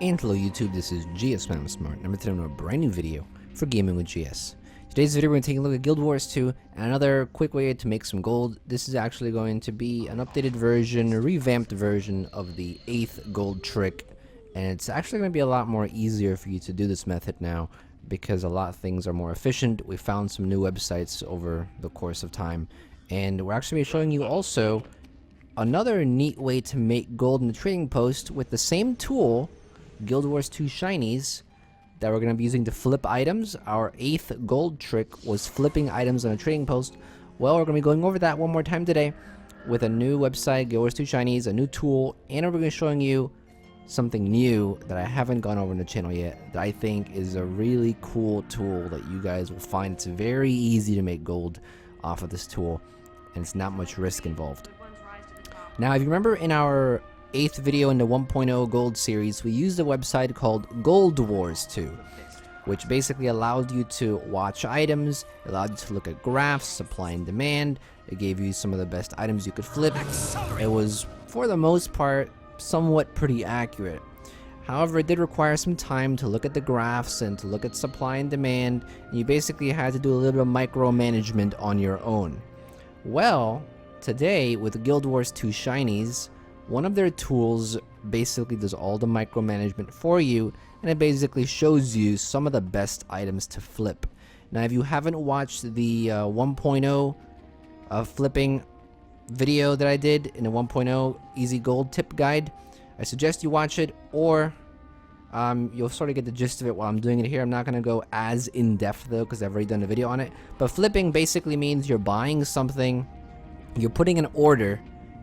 And hello YouTube, this is GS Man Smart, and I'm today on a brand new video for Gaming with GS. Today's video we're going to take a look at Guild Wars 2 and another quick way to make some gold. This is actually going to be an updated version, a revamped version of the 8th gold trick, and it's actually going to be a lot more easier for you to do this method now because a lot of things are more efficient. We found some new websites over the course of time, and we're actually showing you also another neat way to make gold in the trading post with the same tool, Guild Wars 2 shinies, that we're going to be using to flip items. Our 8th gold trick was flipping items on a trading post. Well, we're going to be going over that one more time today with a new website, Guild Wars 2 shinies, a new tool, and we're going to be showing you something new that I haven't gone over in the channel yet that I think is a really cool tool that you guys will find. It's very easy to make gold off of this tool, and it's not much risk involved. Now, if you remember in our 8th video in the 1.0 gold series, we used a website called Gold Wars 2, which basically allowed you to watch items, allowed you to look at graphs, supply and demand. It gave you some of the best items you could flip. It was, for the most part, somewhat pretty accurate. However, it did require some time to look at the graphs and to look at supply and demand, and you basically had to do a little bit of micromanagement on your own. Well, today with Guild Wars 2 shinies, one of their tools basically does all the micromanagement for you, and it basically shows you some of the best items to flip. Now, if you haven't watched the 1.0 flipping video that I did in the 1.0 easy gold tip guide, I suggest you watch it, or you'll sort of get the gist of it while I'm doing it here. I'm not going to go as in-depth though because I've already done a video on it. But flipping basically means you're buying something, you're putting an order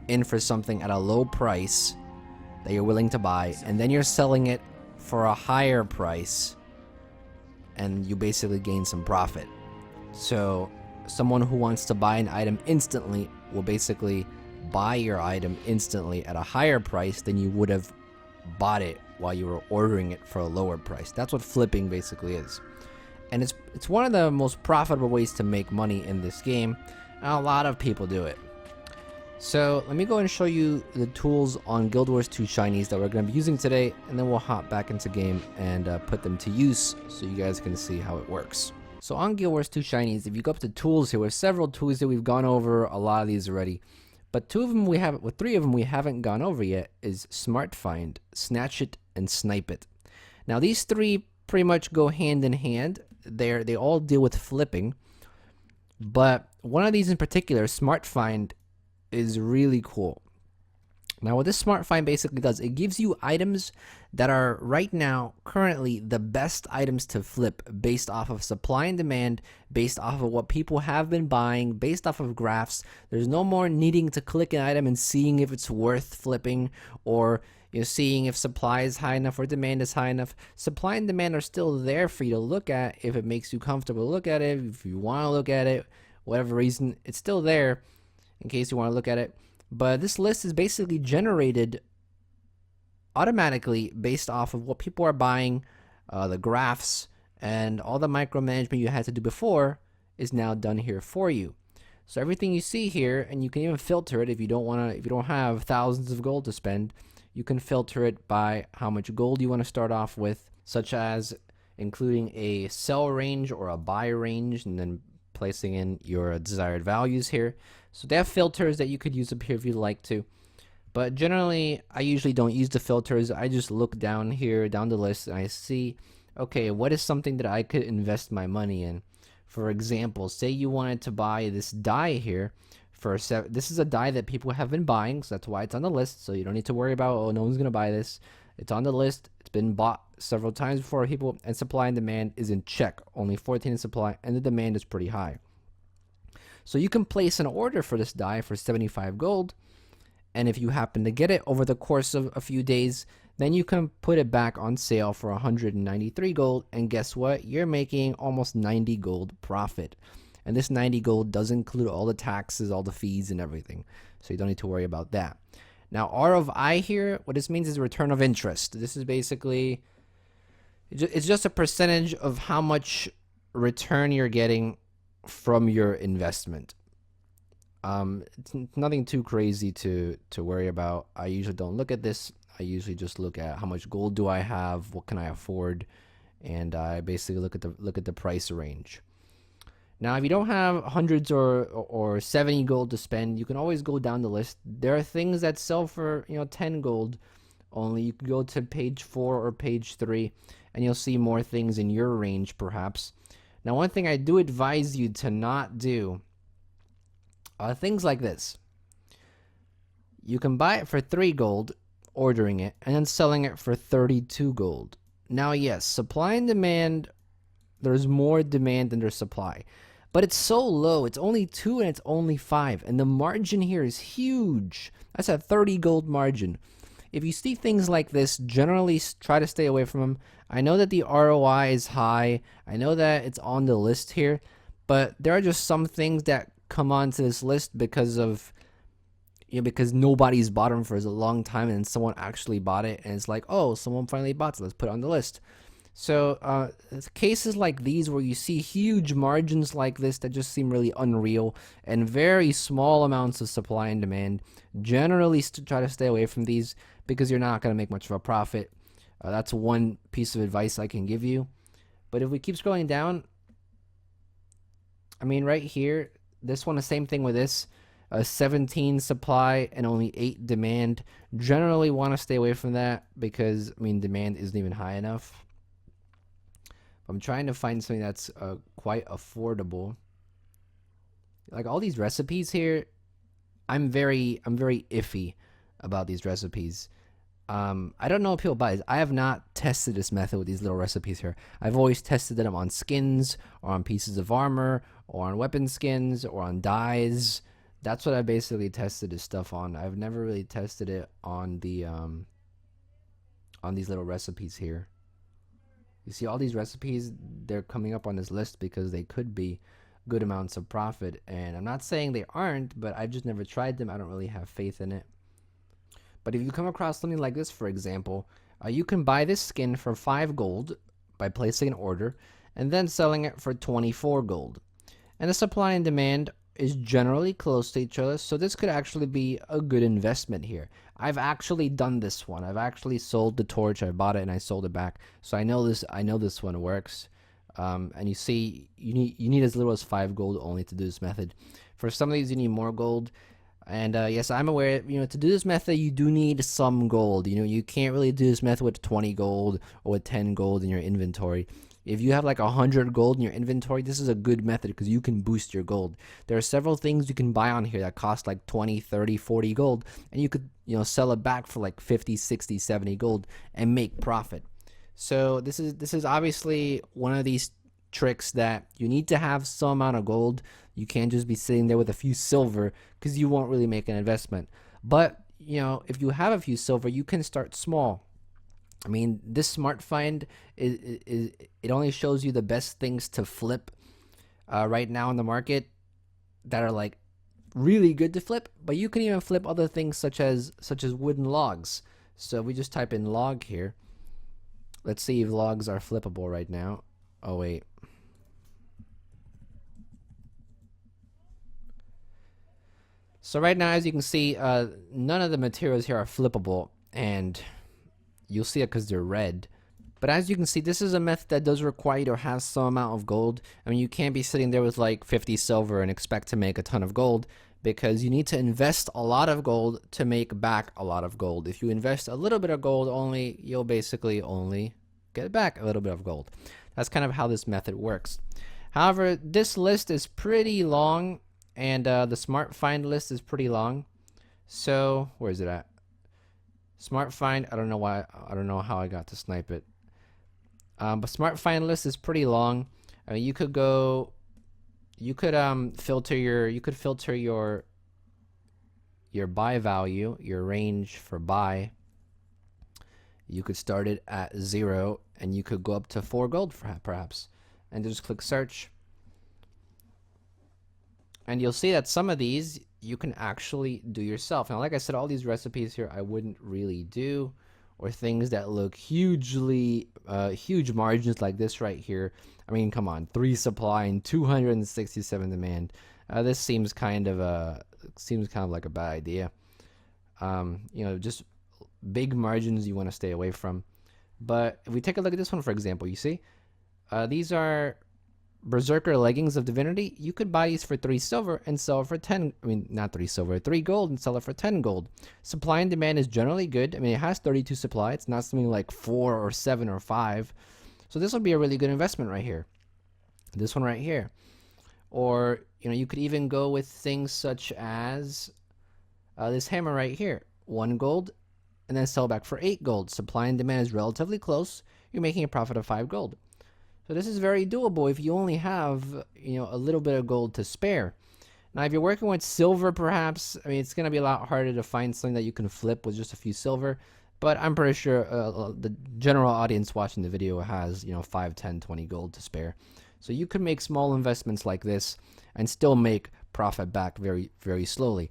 in for something at a low price that you're willing to buy, and then you're selling it for a higher price, and you basically gain some profit. So someone who wants to buy an item instantly will basically buy your item instantly at a higher price than you would have bought it while you were ordering it for a lower price. That's what flipping basically is, and it's one of the most profitable ways to make money in this game, and a lot of people do it. So let me go and show you the tools on Guild Wars 2 shinies that we're going to be using today, and then we'll hop back into game and put them to use so you guys can see how it works. So on Guild Wars 2 shinies, if you go up to tools here, we have several tools that we've gone over, a lot of these already, but three of them we haven't gone over yet is Smart Find, Snatch It, and Snipe It. Now these three pretty much go hand in hand. They all deal with flipping, but one of these in particular, Smart Find, is really cool. Now what this Smart Find basically does, it gives you items that are right now currently the best items to flip based off of supply and demand, based off of what people have been buying, based off of graphs. There's no more needing to click an item and seeing if it's worth flipping, or seeing if supply is high enough or demand is high enough. Supply and demand are still there for you to look at if it makes you comfortable to look at it, if you want to look at it, whatever reason, it's still there in case you want to look at it. But this list is basically generated automatically based off of what people are buying, the graphs, and all the micromanagement you had to do before is now done here for you. So everything you see here, and you can even filter it if you don't have thousands of gold to spend, you can filter it by how much gold you want to start off with, such as including a sell range or a buy range, and then placing in your desired values here. So they have filters that you could use up here if you'd like to, but generally I usually don't use the filters. I just look down here, down the list, and I see, okay, what is something that I could invest my money in? For example, say you wanted to buy this die here for this is a die that people have been buying, so that's why it's on the list. So you don't need to worry about, oh, no one's gonna buy this. It's on the list, it's been bought several times before people, and supply and demand is in check. Only 14 in supply, and the demand is pretty high. So you can place an order for this die for 75 gold, and if you happen to get it over the course of a few days, then you can put it back on sale for 193 gold, and guess what? You're making almost 90 gold profit. And this 90 gold does include all the taxes, all the fees, and everything, so you don't need to worry about that. Now, R of I here, what this means is return of interest. This is basically, it's just a percentage of how much return you're getting from your investment. It's nothing too crazy to worry about. I usually don't look at this. I usually just look at how much gold do I have, what can I afford, and I basically look at the price range. Now, if you don't have hundreds or 70 gold to spend, you can always go down the list. There are things that sell for 10 gold only. You can go to page 4 or page 3, and you'll see more things in your range, perhaps. Now, one thing I do advise you to not do are things like this. You can buy it for 3 gold, ordering it, and then selling it for 32 gold. Now, yes, supply and demand, there's more demand than there's supply. But it's so low. It's only 2 and it's only 5. And the margin here is huge. That's a 30 gold margin. If you see things like this, generally try to stay away from them. I know that the ROI is high. I know that it's on the list here. But there are just some things that come onto this list because of because nobody's bought them for a long time, and someone actually bought it, and it's like, oh, someone finally bought it, let's put it on the list. So cases like these where you see huge margins like this that just seem really unreal, and very small amounts of supply and demand, generally try to stay away from these because you're not going to make much of a profit. That's one piece of advice I can give you. But if we keep scrolling down, I mean, right here, this one, the same thing with this. 17 supply and only 8 demand. Generally want to stay away from that because, I mean, demand isn't even high enough. I'm trying to find something that's quite affordable. Like all these recipes here, I'm very iffy about these recipes. I don't know if people buy this. I have not tested this method with these little recipes here. I've always tested them on skins or on pieces of armor or on weapon skins or on dyes. That's what I basically tested this stuff on. I've never really tested it on the on these little recipes here. You see all these recipes, they're coming up on this list because they could be good amounts of profit. And I'm not saying they aren't, but I've just never tried them. I don't really have faith in it. But if you come across something like this, for example, you can buy this skin for 5 gold by placing an order and then selling it for 24 gold. And the supply and demand is generally close to each other, so this could actually be a good investment here. I've actually done this one. I've actually sold the torch. I bought it and I sold it back, so I know this one works. And you see, you need as little as 5 gold only to do this method. For some of these, you need more gold. And yes, I'm aware, to do this method, you do need some gold. You can't really do this method with 20 gold or with 10 gold in your inventory. If you have like 100 gold in your inventory, this is a good method because you can boost your gold. There are several things you can buy on here that cost like 20, 30, 40 gold, and you could, sell it back for like 50, 60, 70 gold and make profit. So this is obviously one of these tricks that you need to have some amount of gold. You can't just be sitting there with a few silver because you won't really make an investment. But, if you have a few silver, you can start small. I mean, this smart find it only shows you the best things to flip right now in the market that are like really good to flip, but you can even flip other things such as wooden logs. So we just type in log here. Let's see if logs are flippable right now. Oh wait. So right now, as you can see, none of the materials here are flippable, and you'll see it because they're red. But as you can see, this is a method that does require you to have some amount of gold. I mean, you can't be sitting there with like 50 silver and expect to make a ton of gold, because you need to invest a lot of gold to make back a lot of gold. If you invest a little bit of gold only, you'll basically only get back a little bit of gold. That's kind of how this method works. However, this list is pretty long, and the smart find list is pretty long. So where is it at? Smart find, I don't know how I got to Snipe It. But smart find list is pretty long. I mean, you could filter your buy value, your range for buy. You could start it at 0, and you could go up to 4 gold perhaps, and just click search. And you'll see that some of these you can actually do yourself. Now, like I said, all these recipes here I wouldn't really do, or things that look huge margins like this right here. I mean, come on, 3 supply and 267 demand. This seems kind of like a bad idea. Just big margins you want to stay away from. But if we take a look at this one, for example, you see, these are Berserker leggings of divinity. You could buy these for 3 silver and sell it for 10. I mean, not 3 silver, 3 gold and sell it for 10 gold. Supply and demand is generally good. I mean, it has 32 supply. It's not something like 4 or 7 or 5. So this would be a really good investment right here. This one right here. Or, you know, you could even go with things such as this hammer right here. 1 gold and then sell back for 8 gold. Supply and demand is relatively close. You're making a profit of 5 gold. So this is very doable if you only have, you know, a little bit of gold to spare. Now, if you're working with silver, perhaps, I mean, it's going to be a lot harder to find something that you can flip with just a few silver. But I'm pretty sure the general audience watching the video has, you know, 5, 10, 20 gold to spare. So you could make small investments like this and still make profit back very, very slowly.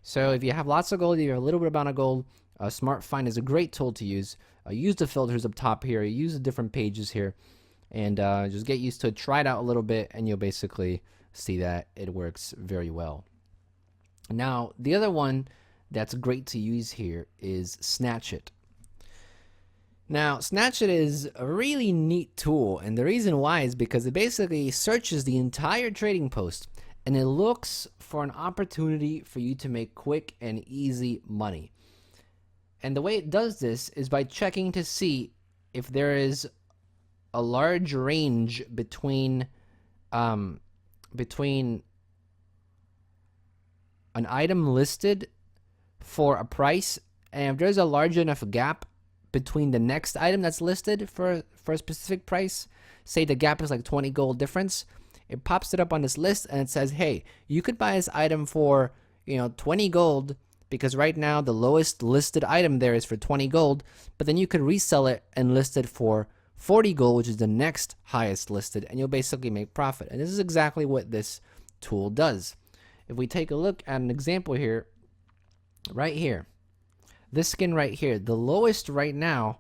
So if you have lots of gold, you have a little bit amount of gold, Smart Find is a great tool to use. Use the filters up top here. Use the different pages here. And just get used to it, try it out a little bit, and you'll basically see that it works very well. Now, the other one that's great to use here is Snatch It. Now, Snatch It is a really neat tool, and the reason why is because it basically searches the entire trading post, and it looks for an opportunity for you to make quick and easy money. And the way it does this is by checking to see if there is a large range between an item listed for a price, and if there's a large enough gap between the next item that's listed for a specific price, say the gap is like 20 gold difference, it pops it up on this list and it says, hey, you could buy this item for, you know, 20 gold, because right now the lowest listed item there is for 20 gold, but then you could resell it and list it for 40 gold, which is the next highest listed, and you'll basically make profit. And this is exactly what this tool does. If we take a look at an example here, right here, this skin right here, the lowest right now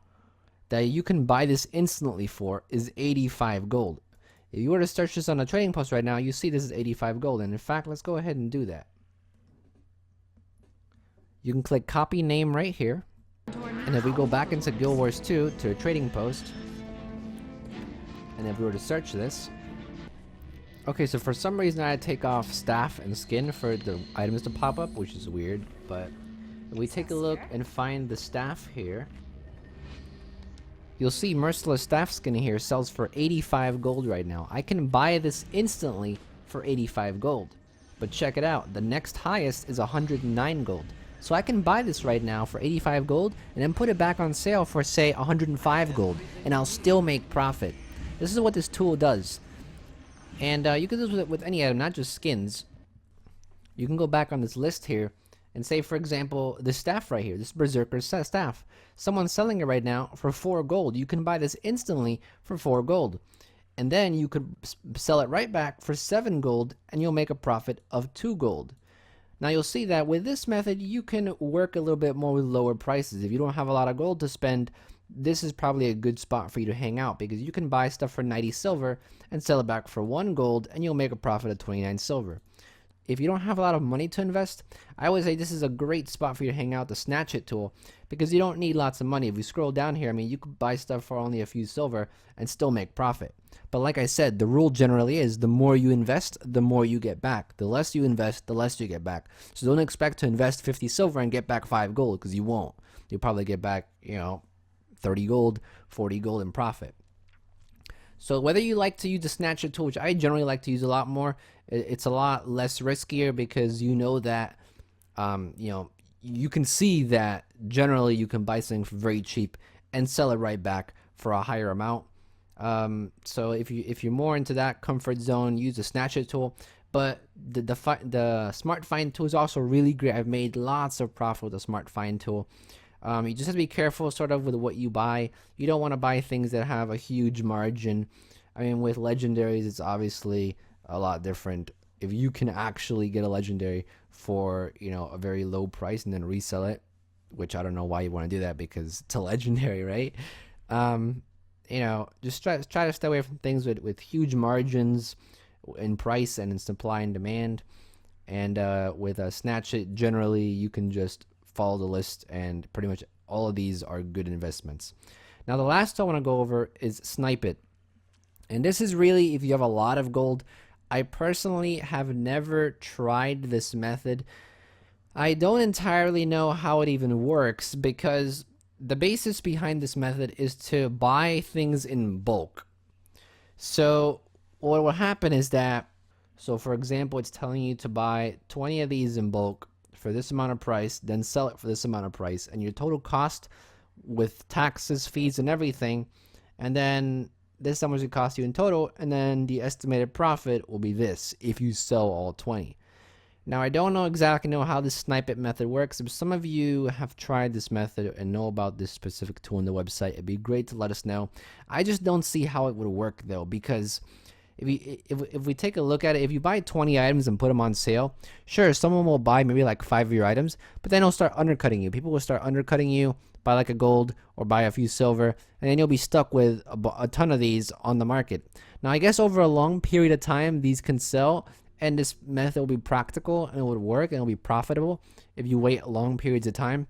that you can buy this instantly for is 85 gold. If you were to search this on a trading post right now, you see this is 85 gold. And in fact, let's go ahead and do that. You can click copy name right here. And if we go back into Guild Wars 2 to a trading post, and if we were to search this, okay, so for some reason I had to take off staff and skin for the items to pop up, which is weird, but if we take a look and find the staff here, you'll see Merciless Staff Skin here sells for 85 gold right now. I can buy this instantly for 85 gold, but check it out, the next highest is 109 gold. So I can buy this right now for 85 gold and then put it back on sale for, say, 105 gold, and I'll still make profit. This is what this tool does. And you can do this with any item, not just skins. You can go back on this list here and say, for example, this staff right here, this Berserker staff. Someone's selling it right now for 4 gold. You can buy this instantly for 4 gold. And then you could sell it right back for 7 gold, and you'll make a profit of 2 gold. Now you'll see that with this method, you can work a little bit more with lower prices. If you don't have a lot of gold to spend, this is probably a good spot for you to hang out, because you can buy stuff for 90 silver and sell it back for 1 gold, and you'll make a profit of 29 silver. If you don't have a lot of money to invest, I would say this is a great spot for you to hang out, the Snatch It tool, because you don't need lots of money. If you scroll down here, I mean, you could buy stuff for only a few silver and still make profit. But like I said, the rule generally is the more you invest, the more you get back. The less you invest, the less you get back. So don't expect to invest 50 silver and get back 5 gold, because you won't. You'll probably get back, you know, 30 gold, 40 gold in profit. So whether you like to use the Snatch It tool, which I generally like to use a lot more, it's a lot less riskier, because you know that, you know, you can see that generally you can buy something for very cheap and sell it right back for a higher amount. So if you're more into that comfort zone, use the Snatch It tool. But the Smart Find tool is also really great. I've made lots of profit with the Smart Find tool. You just have to be careful sort of with what you buy. You don't want to buy things that have a huge margin. I mean, with legendaries, it's obviously a lot different. If you can actually get a legendary for, you know, a very low price and then resell it, which I don't know why you want to do that, because it's a legendary, right? You know, just try to stay away from things with huge margins in price and in supply and demand. And with a Snatch It, generally you can just follow the list, and pretty much all of these are good investments. Now the last I want to go over is Snipe It. And this is really if you have a lot of gold. I personally have never tried this method. I don't entirely know how it even works, because the basis behind this method is to buy things in bulk. So what will happen is that, so for example, it's telling you to buy 20 of these in bulk for this amount of price, then sell it for this amount of price, and your total cost with taxes, fees, and everything, and then this is how much it costs you in total, and then the estimated profit will be this if you sell all 20. Now I don't exactly know how this Snipe It method works. If some of you have tried this method and know about this specific tool on the website, it'd be great to let us know. I just don't see how it would work though, because if we take a look at it, if you buy 20 items and put them on sale, sure, someone will buy maybe like 5 of your items, but then they'll start undercutting you. People will start undercutting you, buy like a gold or buy a few silver, and then you'll be stuck with a ton of these on the market. Now I guess over a long period of time these can sell, and this method will be practical and it would work and it'll be profitable if you wait long periods of time.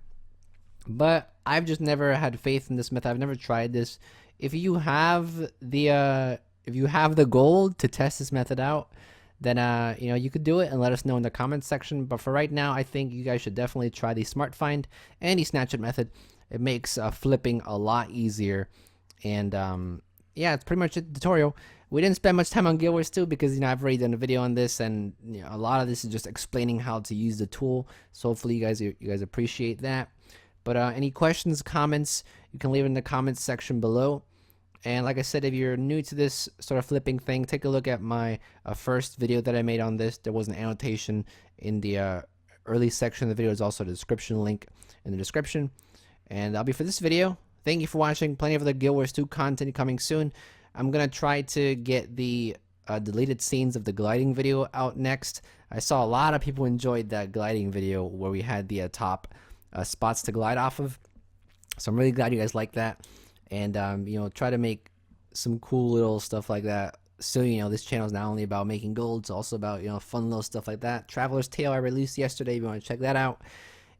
But I've just never had faith in this method. I've never tried this. If you have the gold to test this method out, then you know, you could do it and let us know in the comments section. But for right now, I think you guys should definitely try the Smart Find and the Snatch It method. It makes flipping a lot easier. And yeah, it's pretty much a tutorial. We didn't spend much time on Guild Wars 2 because, you know, I've already done a video on this, and you know, a lot of this is just explaining how to use the tool. So hopefully you guys appreciate that. But any questions, comments, you can leave it in the comments section below. And like I said, if you're new to this sort of flipping thing, take a look at my first video that I made on this. There was an annotation in the early section of the video. There's also a description link in the description. And that'll be for this video. Thank you for watching. Plenty of other Guild Wars 2 content coming soon. I'm going to try to get the deleted scenes of the gliding video out next. I saw a lot of people enjoyed that gliding video where we had the top spots to glide off of. So I'm really glad you guys like that. And, you know, try to make some cool little stuff like that. So, you know, this channel is not only about making gold, it's also about, you know, fun little stuff like that. Traveler's Tale I released yesterday if you want to check that out.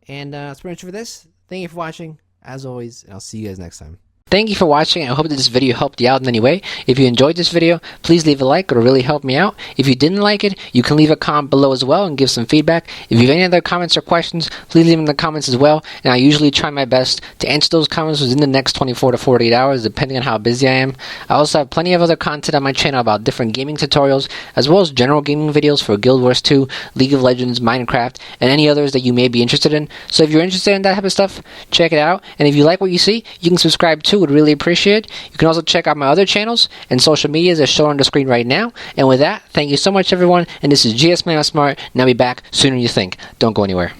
And that's pretty much for this. Thank you for watching, as always, and I'll see you guys next time. Thank you for watching. I hope that this video helped you out in any way. If you enjoyed this video, please leave a like. It'll really help me out. If you didn't like it, you can leave a comment below as well and give some feedback. If you have any other comments or questions, please leave them in the comments as well. And I usually try my best to answer those comments within the next 24 to 48 hours, depending on how busy I am. I also have plenty of other content on my channel about different gaming tutorials, as well as general gaming videos for Guild Wars 2, League of Legends, Minecraft, and any others that you may be interested in. So if you're interested in that type of stuff, check it out. And if you like what you see, you can subscribe too. Would really appreciate it. You can also check out my other channels and social medias as shown on the screen right now. And with that, thank you so much, everyone. And this is GS Man Smart, and I'll be back sooner than you think. Don't go anywhere.